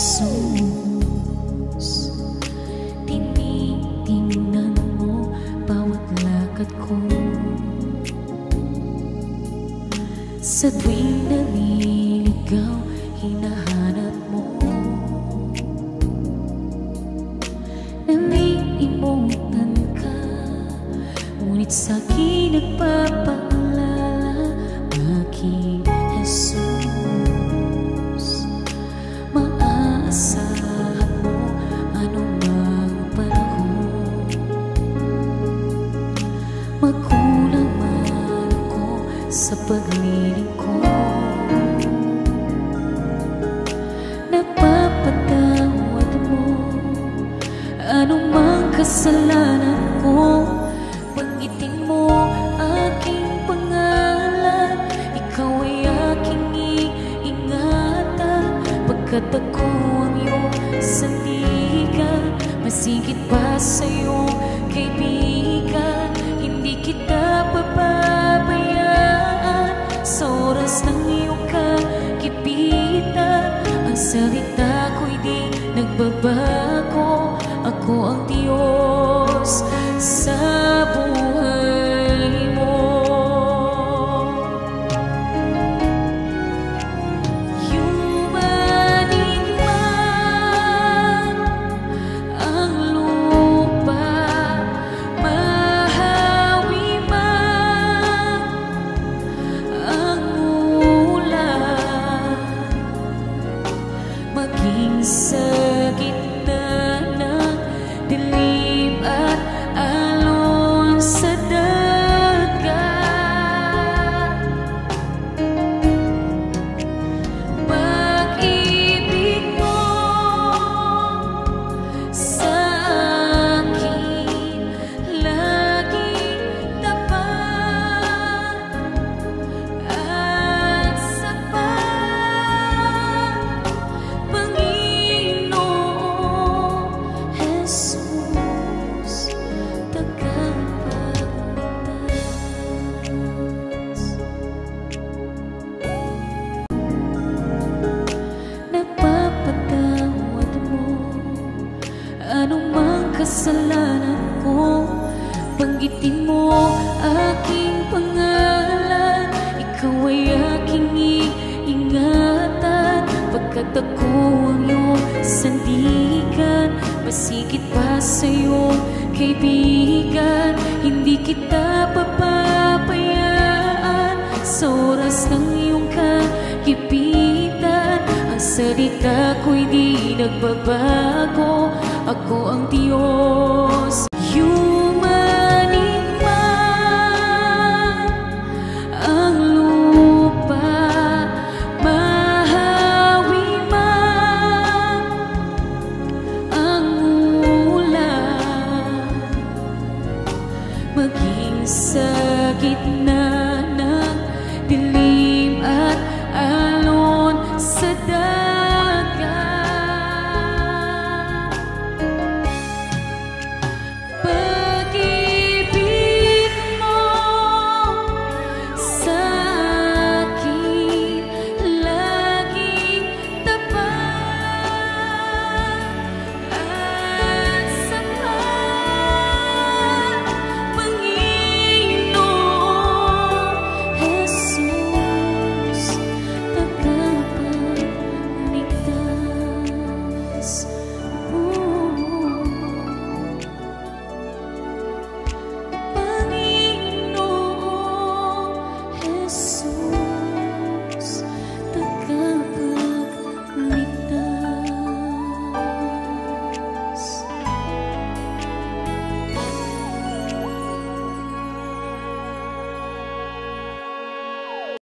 Jesus. Tinitingnan mo bawat lakad ko. Sa tuwing naliligaw, hinahanap mo. Nami-emotan ka, ngunit sa'kin nagpapaalala, aking Jesus. Maaasahan mo anumang panahon. Magkulang man ako sa paglilingkod, napapatawad mo anumang kasalanan ko. Banggitin mo aking pangalan, ikaw ay aking iingatan, pagkat ako ang iyong sandigan, masigit pa sa iyong kaibigan. Hindi kita papabayaan sa oras ng iyong kagipitan. Ang salita ko'y di nagbabago, ako ang Diyos sa buhay mo. Yumanig man ang lupa, mahawi man ang ulan, maging sa gitna ng dilim at alon sa dagat, pag-ibig mo sa akin laging tapat at sapat, Panginoong Jesus, tagapagligtas. Napapatawad mo anumang kasalanan ko. Banggitin mo aking pangalan, ikaw ay aking iingatan, pagkat ako ang iyong sandigan, masigit pa sa iyong kaibigan. Hindi kita papabayaan sa oras ng iyong kagipitan. Ang salita ko'y di nagbabago, ako ang Diyos. Yumanig man ang lupa, mahawi man ang ulan, maging sa gitna